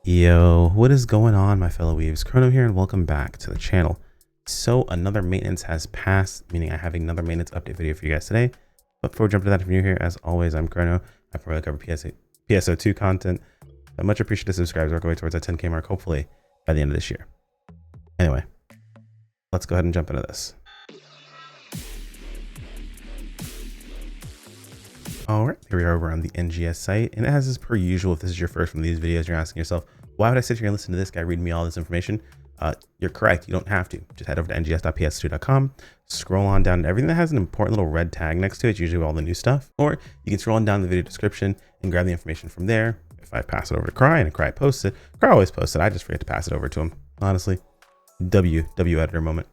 Yo, what is going on, my fellow weaves? Chrono here, and welcome back to the channel. So another maintenance has passed, meaning I have another maintenance update video for you guys today. But before we jump into that, if you're new here, as always, I'm Chrono. I primarily cover PSO2 content. I much appreciate the subscribers. Work our way towards that 10K mark, hopefully by the end of this year. Anyway, let's go ahead and jump into this. All right, here we are over on the NGS site, and as is per usual, if this is your first one of these videos, you're asking yourself, why would I sit here and listen to this guy reading me all this information? You're correct. You don't have to. Just head over to ngs.ps2.com, scroll on down to everything that has an important little red tag next to it, usually all the new stuff, or you can scroll on down the video description and grab the information from there. If I pass it over to Cry and Cry posts it, Cry always posts it. I just forget to pass it over to him, honestly. W editor moment.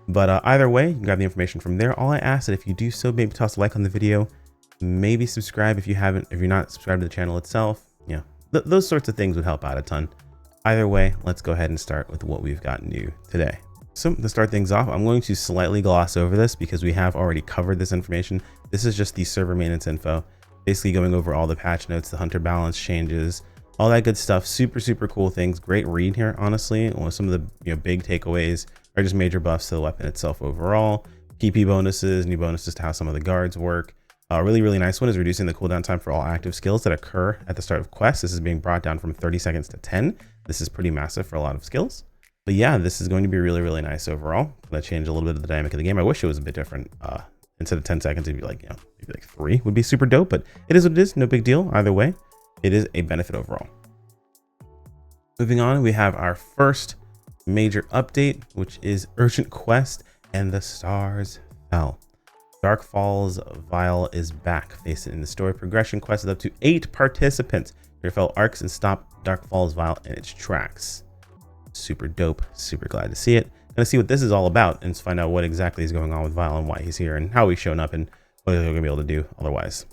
But either way, you can grab the information from there. All I ask that if you do so, maybe toss a like on the video, maybe subscribe if you're not subscribed to the channel itself. Yeah, those sorts of things would help out a ton. Either way, let's go ahead and start with what we've got new today. So to start things off, I'm going to slightly gloss over this because we have already covered this information. This is just the server maintenance info, basically going over all the patch notes, the hunter balance changes, all that good stuff. Super cool things. Great read here, honestly. Well, some of the big takeaways are just major buffs to the weapon itself overall, PP bonuses, new bonuses to how some of the guards work. A really nice one is reducing the cooldown time for all active skills that occur at the start of quests. This is being brought down from 30 seconds to 10. This is pretty massive for a lot of skills. But yeah, this is going to be really nice overall. Gonna change a little bit of the dynamic of the game. I wish it was a bit different. Instead of 10 seconds, it'd be like, maybe like 3 would be super dope, but it is what it is. No big deal. Either way, it is a benefit overall. Moving on, we have our first major update, which is Urgent Quest and the Stars Fell. Dark Falls Vael is back. Face it in the story progression quest with up to 8 participants. Your fellow arcs and stop Dark Falls Vael in its tracks. Super dope. Super glad to see it. Gonna see what this is all about and find out what exactly is going on with Vael and why he's here and how he's shown up and what they're gonna be able to do otherwise.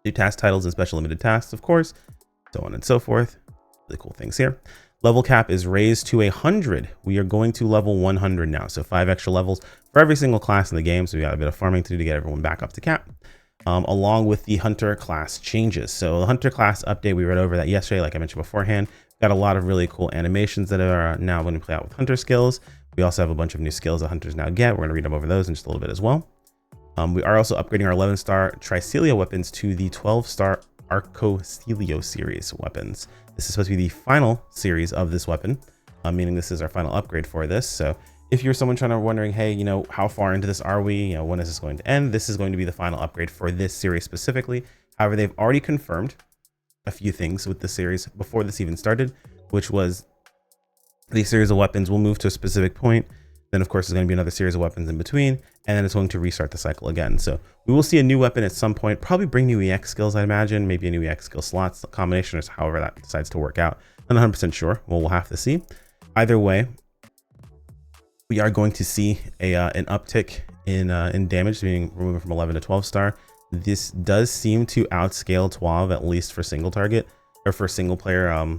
New task titles and special limited tasks, of course, so on and so forth. Really cool things here. Level cap is raised to 100. We are going to level 100 now. So 5 extra levels for every single class in the game. So we got a bit of farming to do to get everyone back up to cap, along with the hunter class changes. So the hunter class update, we read over that yesterday, like I mentioned beforehand. Got a lot of really cool animations that are now going to play out with hunter skills. We also have a bunch of new skills that hunters now get. We're going to read up over those in just a little bit as well. We are also upgrading our 11-star Tricelia weapons to the 12-star Arcocelio series weapons. This is supposed to be the final series of this weapon, meaning this is our final upgrade for this. So if you're someone wondering, hey, how far into this are we? When is this going to end? This is going to be the final upgrade for this series specifically. However, they've already confirmed a few things with the series before this even started, which was the series of weapons will move to a specific point. Then, of course, there's going to be another series of weapons in between, and then it's going to restart the cycle again. So we will see a new weapon at some point, probably bring new EX skills, I imagine, maybe a new EX skill slots combination, or however that decides to work out. I'm not 100% sure. Well, we'll have to see. Either way, we are going to see an uptick in damage being removed from 11 to 12 star. This does seem to outscale 12, at least for single target or for single player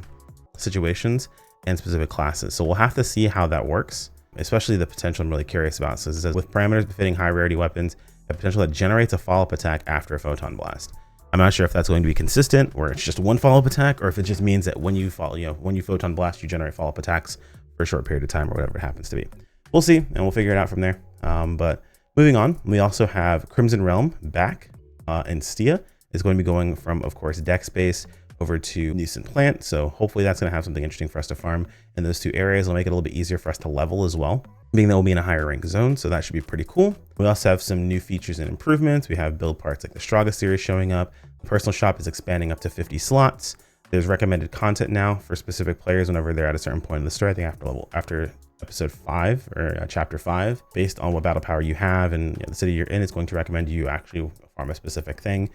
situations and specific classes. So we'll have to see how that works, especially the potential I'm really curious about. So it says with parameters befitting high rarity weapons, a potential that generates a follow-up attack after a photon blast. I'm not sure if that's going to be consistent or it's just one follow-up attack, or if it just means that when you photon blast, you generate follow-up attacks for a short period of time or whatever it happens to be. We'll see, and we'll figure it out from there. But moving on, we also have Crimson Realm back, and Stia is going to be going from, of course, deck space over to Nuisance Plant. So hopefully that's going to have something interesting for us to farm in those two areas. It'll make it a little bit easier for us to level as well, being that we'll be in a higher rank zone. So that should be pretty cool. We also have some new features and improvements. We have build parts like the Straga series showing up. The personal shop is expanding up to 50 slots. There's recommended content now for specific players whenever they're at a certain point in the story. I think after episode 5 or chapter 5, based on what battle power you have and the city you're in, it's going to recommend you actually farm a specific thing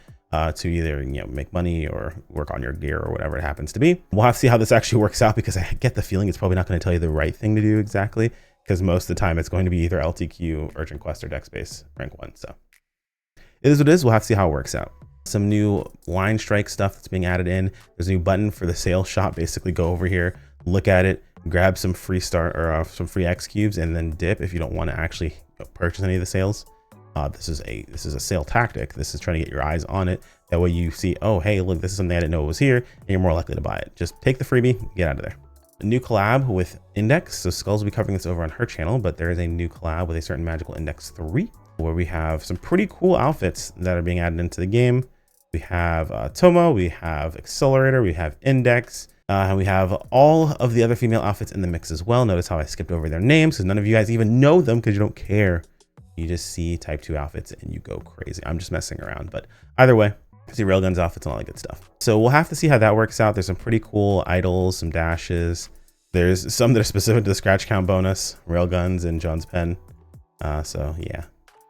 to either make money or work on your gear or whatever it happens to be. We'll have to see how this actually works out, because I get the feeling it's probably not going to tell you the right thing to do exactly, because most of the time it's going to be either LTQ, Urgent Quest, or deck space rank 1. So it is what it is. We'll have to see how it works out. Some new line strike stuff that's being added in. There's a new button for the sales shop. Basically go over here, look at it, grab some free some free X cubes, and then dip if you don't want to actually purchase any of the sales. This is a sale tactic. This is trying to get your eyes on it. That way you see, oh, hey, look, this is something I didn't know was here, and you're more likely to buy it. Just take the freebie, get out of there. A new collab with Index. So Skulls will be covering this over on her channel, but there is a new collab with a certain magical Index 3, where we have some pretty cool outfits that are being added into the game. We have Toma, we have Accelerator, we have Index, and we have all of the other female outfits in the mix as well. Notice how I skipped over their names because none of you guys even know them because you don't care. You just see type 2 outfits and you go crazy. I'm just messing around, but either way, you see Railgun's outfits and all that good stuff. So we'll have to see how that works out. There's some pretty cool idols, some dashes. There's some that are specific to the scratch count bonus, Railguns and John's pen. So yeah,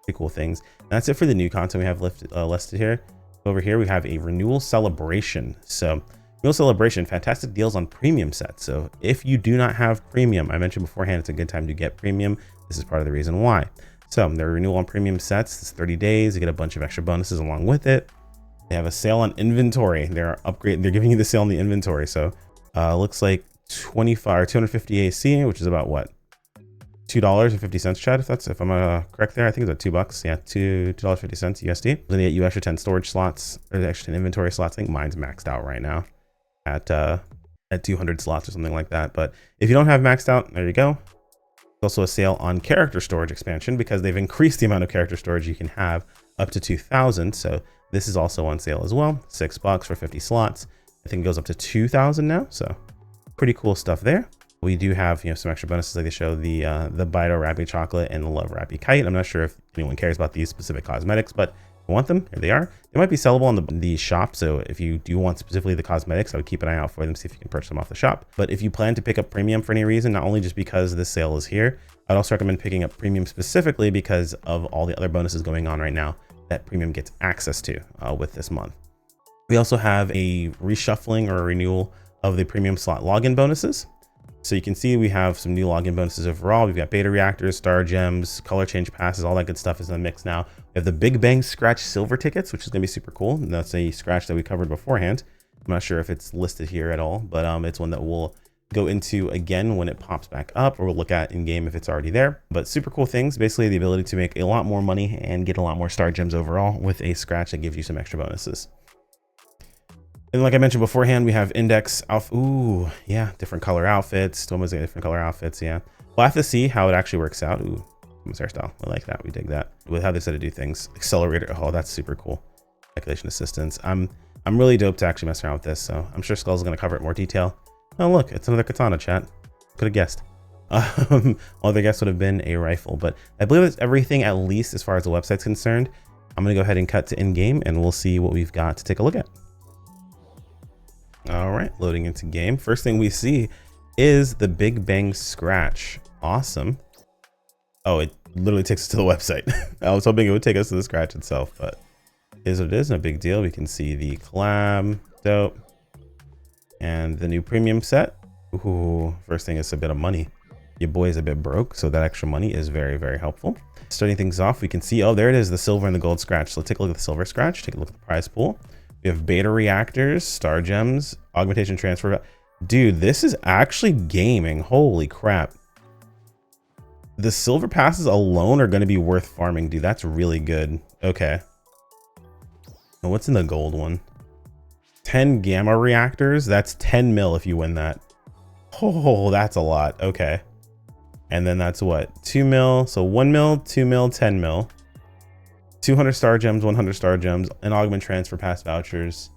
pretty cool things. And that's it for the new content we have listed here. Over here, we have a renewal celebration. So renewal celebration, fantastic deals on premium sets. So if you do not have premium, I mentioned beforehand, it's a good time to get premium. This is part of the reason why. So their renewal on premium sets, it's 30 days. You get a bunch of extra bonuses along with it. They have a sale on inventory. They're giving you the sale on the inventory. So looks like 250 AC, which is about what? $2.50, Chad, if I'm correct there. I think it's about $2. Yeah, $2.50 USD. Then you get you extra 10 storage slots, or the extra 10 inventory slots. I think mine's maxed out right now at 200 slots or something like that. But if you don't have maxed out, there you go. There's also a sale on character storage expansion because they've increased the amount of character storage you can have up to 2,000. So this is also on sale as well. $6 for 50 slots. I think it goes up to 2,000 now. So pretty cool stuff there. We do have, some extra bonuses like they show the Bito Rappy Chocolate and the Love Rappy Kite. I'm not sure if anyone cares about these specific cosmetics, but if you want them, here they are. They might be sellable on the shop. So if you do want specifically the cosmetics, I would keep an eye out for them, see if you can purchase them off the shop. But if you plan to pick up premium for any reason, not only just because this sale is here, I'd also recommend picking up premium specifically because of all the other bonuses going on right now that premium gets access to with this month. We also have a reshuffling or a renewal of the premium slot login bonuses. So you can see we have some new login bonuses overall. We've got beta reactors, star gems, color change passes, all that good stuff is in the mix now. We have the Big Bang Scratch silver tickets, which is gonna be super cool. And that's a scratch that we covered beforehand. I'm not sure if it's listed here at all, but it's one that we'll go into again when it pops back up, or we'll look at in game if it's already there. But super cool things, basically the ability to make a lot more money and get a lot more star gems overall with a scratch that gives you some extra bonuses. And like I mentioned beforehand, we have Index Alpha. Ooh, yeah, different color outfits. Toma's different color outfits, yeah. We'll have to see how it actually works out. Ooh, Toma's hairstyle. I like that. We dig that. With how they said to do things. Accelerator. Oh, that's super cool. Calculation assistance. I'm really dope to actually mess around with this, so I'm sure Skull's going to cover it in more detail. Oh, look, it's another katana, chat. Could have guessed. Well, the guess would have been a rifle, but I believe that's everything, at least as far as the website's concerned. I'm going to go ahead and cut to in-game, and we'll see what we've got to take a look at. All right, loading into game. First thing we see is the Big Bang Scratch. Awesome. Oh, it literally takes us to the website. I was hoping it would take us to the scratch itself, but it is what it is. No big deal. We can see the collab. Dope. And the new premium set. Ooh, first thing is a bit of money. Your boy is a bit broke, so that extra money is very, very helpful. Starting things off, we can see, oh, there it is, the silver and the gold scratch. So let's take a look at the silver scratch. Take a look at the prize pool. We have beta reactors, star gems, augmentation transfer. Dude, this is actually gaming. Holy crap. The silver passes alone are going to be worth farming, dude. That's really good. Okay. And what's in the gold one? 10 gamma reactors. That's 10 mil if you win that. Oh, that's a lot. Okay. And then that's what? 2 mil. So 1 mil, 2 mil, 10 mil. 200 star gems, 100 star gems, an augment transfer pass vouchers,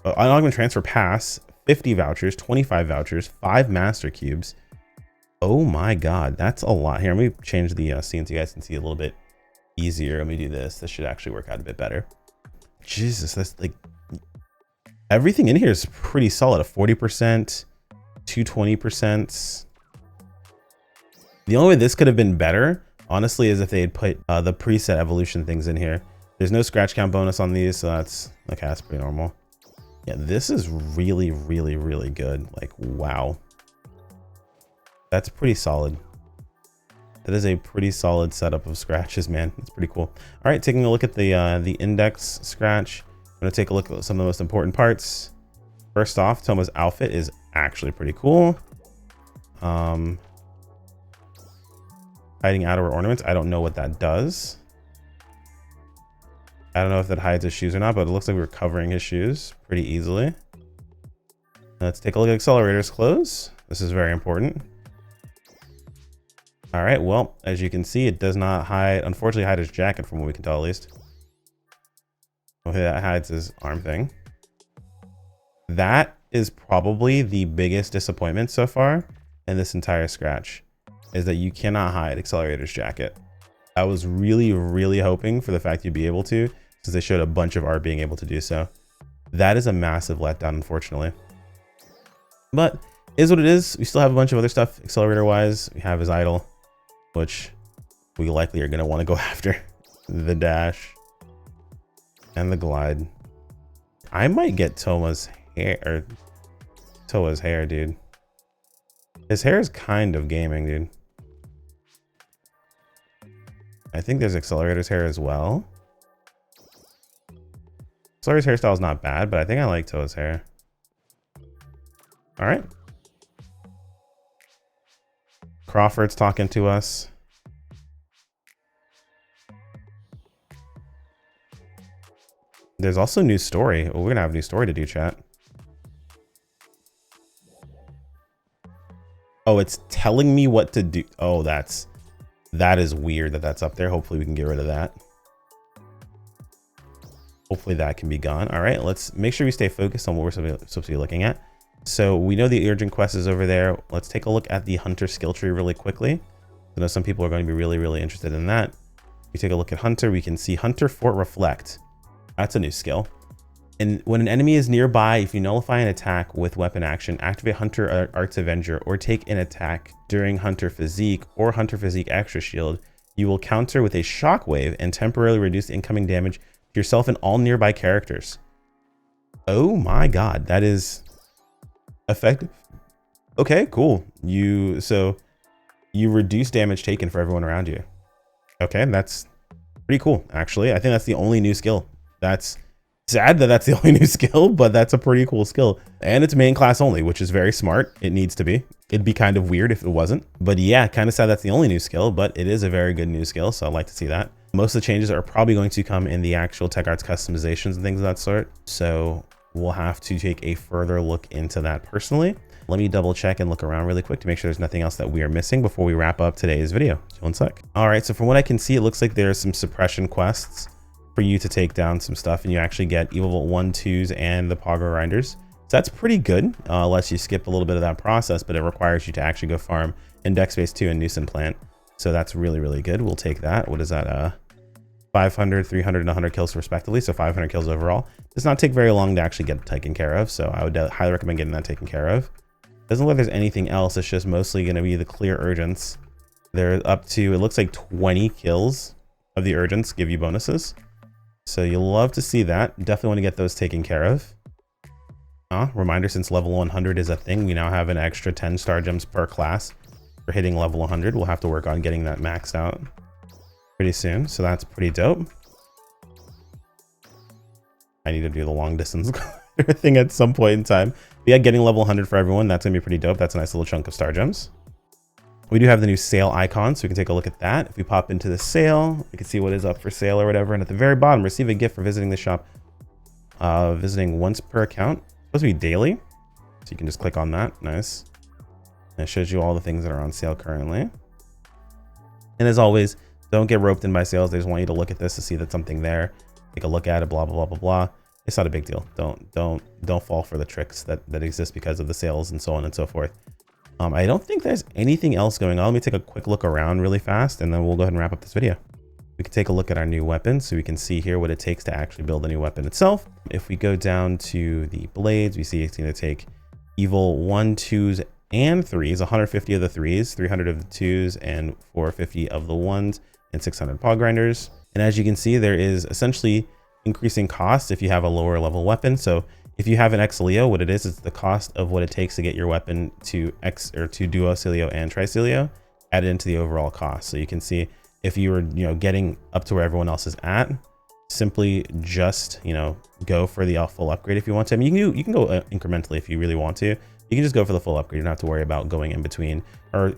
an augment transfer pass, 50 vouchers, 25 vouchers, 5 master cubes. Oh my God, that's a lot. Here, let me change the scene so you guys can see a little bit easier. Let me do this. This should actually work out a bit better. Jesus, that's like, everything in here is pretty solid. A 40%, 220%. The only way this could have been better, honestly, is if they had put the preset evolution things in here. There's no scratch count bonus on these, so that's okay, that's pretty normal. Yeah, this is really, really, really good. Like, wow. That's pretty solid. That is a pretty solid setup of scratches, man. It's pretty cool. All right, taking a look at the index scratch. I'm gonna take a look at some of the most important parts. First off, Toma's outfit is actually pretty cool. Hiding outerwear ornaments. I don't know what that does. I don't know if that hides his shoes or not, but it looks like we're covering his shoes pretty easily. Let's take a look at Accelerator's clothes. This is very important. All right, well, as you can see, it does not hide, unfortunately, hide his jacket from what we can tell at least. Okay, that hides his arm thing. That is probably the biggest disappointment so far in this entire scratch, is that you cannot hide Accelerator's jacket. I was really, really hoping for the fact you'd be able to, since they showed a bunch of art being able to do so. That is a massive letdown, unfortunately. But is what it is. We still have a bunch of other stuff Accelerator wise. We have his idol, which we likely are going to want to go after. The dash and the glide. I might get Toma's hair, or Toa's hair, dude. His hair is kind of gaming, dude. I think there's Accelerator's hair as well. Accelerator's hairstyle is not bad, but I think I like Toa's hair. All right. Crawford's talking to us. There's also a new story. Oh, we're gonna have a new story to do, chat. Oh, it's telling me what to do. Oh, that is weird that that's up there. Hopefully we can get rid of that. Hopefully that can be gone. All right, let's make sure we stay focused on what we're supposed to be looking at. So we know the urgent quest is over there. Let's take a look at the Hunter skill tree really quickly. I know some people are going to be really, really interested in that. If we take a look at Hunter, we can see Hunter Fort Reflect. That's a new skill. And when an enemy is nearby, if you nullify an attack with weapon action, activate Hunter Arts Avenger, or take an attack during Hunter Physique or Hunter Physique Extra Shield, you will counter with a shockwave and temporarily reduce incoming damage to yourself and all nearby characters. Oh my god, that is effective. Okay, cool. So you reduce damage taken for everyone around you. Okay, that's pretty cool, actually. I think that's the only new skill. That's sad that that's the only new skill, but that's a pretty cool skill. And it's main class only, which is very smart. It needs to be. It'd be kind of weird if it wasn't. But yeah, kind of sad that's the only new skill, but it is a very good new skill, so I'd like to see that. Most of the changes are probably going to come in the actual Tech Arts customizations and things of that sort. So we'll have to take a further look into that personally. Let me double check and look around really quick to make sure there's nothing else that we are missing before we wrap up today's video. One sec. All right, so from what I can see, it looks like there's some suppression quests for you to take down some stuff, and you actually get Evil 1, 2s and the Pogger Grinders. So that's pretty good, unless you skip a little bit of that process, but it requires you to actually go farm Index Base 2 and Nuisance Plant. So that's really, really good. We'll take that. What is that? 500, 300, and 100 kills respectively. So 500 kills overall. Does not take very long to actually get taken care of. So I would highly recommend getting that taken care of. Doesn't look like there's anything else. It's just mostly going to be the clear urgents. They're up to, it looks like 20 kills of the urgents give you bonuses. So you'll love to see that. Definitely want to get those taken care of. Reminder, since level 100 is a thing, we now have an extra 10 star gems per class for hitting level 100. We'll have to work on getting that maxed out pretty soon. So that's pretty dope. I need to do the long distance thing at some point in time. But yeah, getting level 100 for everyone, that's gonna be pretty dope. That's a nice little chunk of star gems. We do have the new sale icon, so we can take a look at that. If we pop into the sale, we can see what is up for sale or whatever. And at the very bottom, receive a gift for visiting the shop. Visiting once per account. It's supposed to be daily. So you can just click on that. Nice. And it shows you all the things that are on sale currently. And as always, don't get roped in by sales. They just want you to look at this to see that something there. Take a look at it, blah, blah, blah, blah, blah. It's not a big deal. Don't fall for the tricks that exist because of the sales and so on and so forth. I don't think there's anything else going on. Let me take a quick look around really fast, and then we'll go ahead and wrap up this video. We can take a look at our new weapon so we can see here what it takes to actually build a new weapon itself. If we go down to the blades, we see it's going to take Evil 1, 2s, and 3s, 150 of the 3s, 300 of the 2s, and 450 of the 1s, and 600 Pog Grinders. And as you can see, there is essentially increasing cost if you have a lower level weapon. So if you have an X-Celio, what it is, it's the cost of what it takes to get your weapon to to Duo Celio and Tri-Celio added into the overall cost. So you can see if you were, getting up to where everyone else is at, simply just, go for the full upgrade if you want to. I mean, you can go incrementally if you really want to. You can just go for the full upgrade. You don't have to worry about going in between or,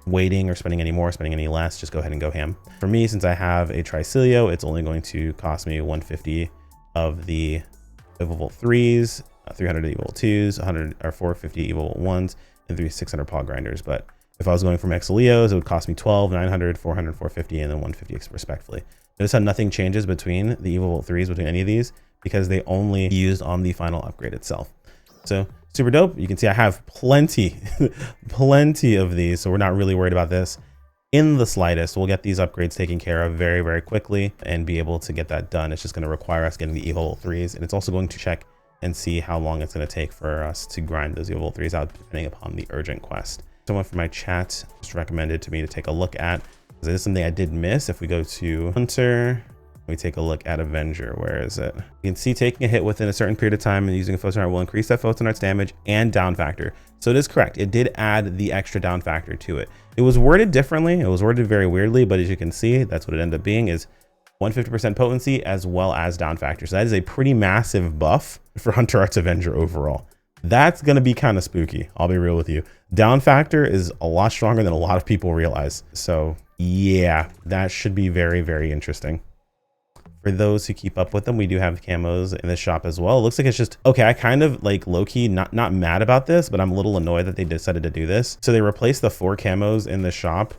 waiting or spending any more, spending any less, just go ahead and go ham. For me, since I have a Tricilio, it's only going to cost me 150 of the Evovolt 3s, 300 Evovolt 2s, 100 or 450 Evovolt 1s, and 600 paw grinders. But if I was going from Exilios, it would cost me 12, 900, 400, 450, and then 150 respectively. Notice how nothing changes between the Evovolt 3s between any of these because they only used on the final upgrade itself. So super dope. You can see I have plenty of these, so we're not really worried about this in the slightest. We'll get these upgrades taken care of very, very quickly and be able to get that done. It's just going to require us getting the Evovolt 3s, and it's also going to check and see how long it's going to take for us to grind those Evovolt 3s out depending upon the urgent quest. Someone from my chat just recommended to me to take a look at, because it is something I did miss. If we go to Hunter, we take a look at Avenger. Where is it? You can see taking a hit within a certain period of time and using a photon art will increase that photon art's damage and down factor. So it is correct. It did add the extra down factor to it. It was worded differently. It was worded very weirdly, but as you can see, that's what it ended up being, is 150% potency as well as down factor. So that is a pretty massive buff for Hunter Arts Avenger overall. That's going to be kind of spooky. I'll be real with you. Down factor is a lot stronger than a lot of people realize. So yeah, that should be very, very interesting. For those who keep up with them, we do have camos in the shop as well. It looks like it's just, okay, I kind of like low-key, not mad about this, but I'm a little annoyed that they decided to do this. So they replaced the 4 camos in the shop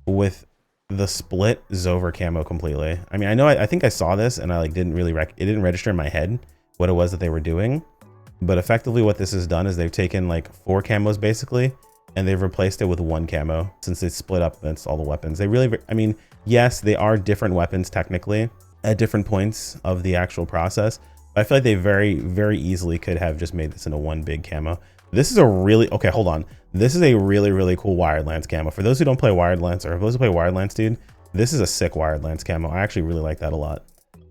with the split Zover camo completely. I mean, I know, I think I saw this and I like didn't really, it didn't register in my head what it was that they were doing. But effectively what this has done is they've taken like 4 camos basically, and they've replaced it with 1 camo since they split up against all the weapons. They really, I mean, yes, they are different weapons technically at different points of the actual process, but I feel like they very, very easily could have just made this into one big camo. This is a really, okay, hold on. This is a really, really cool Wired Lance camo. For those who don't play Wired Lance, or those who play Wired Lance, dude, this is a sick Wired Lance camo. I actually really like that a lot.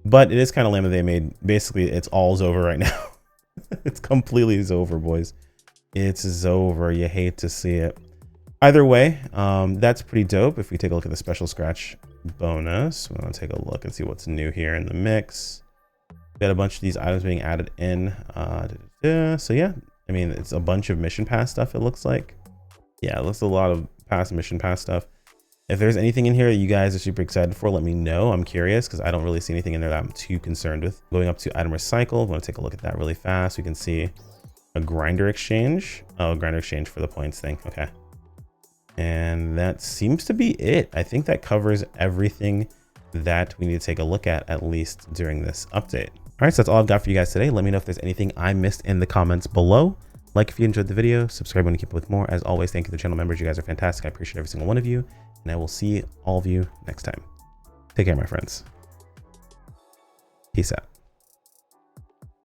But it is kind of lame that they made, basically it's all Zover right now. It's completely Zover, boys. It's Zover. You hate to see it. Either way, that's pretty dope. If we take a look at the special scratch bonus, we're gonna take a look and see what's new here in the mix. We got a bunch of these items being added in. So yeah, I mean, it's a bunch of mission pass stuff, it looks like. Yeah, it looks a lot of past mission pass stuff. If there's anything in here that you guys are super excited for, let me know. I'm curious because I don't really see anything in there that I'm too concerned with. Going up to item recycle, I'm gonna take a look at that really fast. We can see a grinder exchange. Oh, a grinder exchange for the points thing. Okay. And that seems to be it. I think that covers everything that we need to take a look at least during this update. All right, so that's all I've got for you guys today. Let me know if there's anything I missed in the comments below. Like if you enjoyed the video, subscribe when you keep up with more. As always, thank you to the channel members. You guys are fantastic. I appreciate every single one of you. And I will see all of you next time. Take care, my friends. Peace out.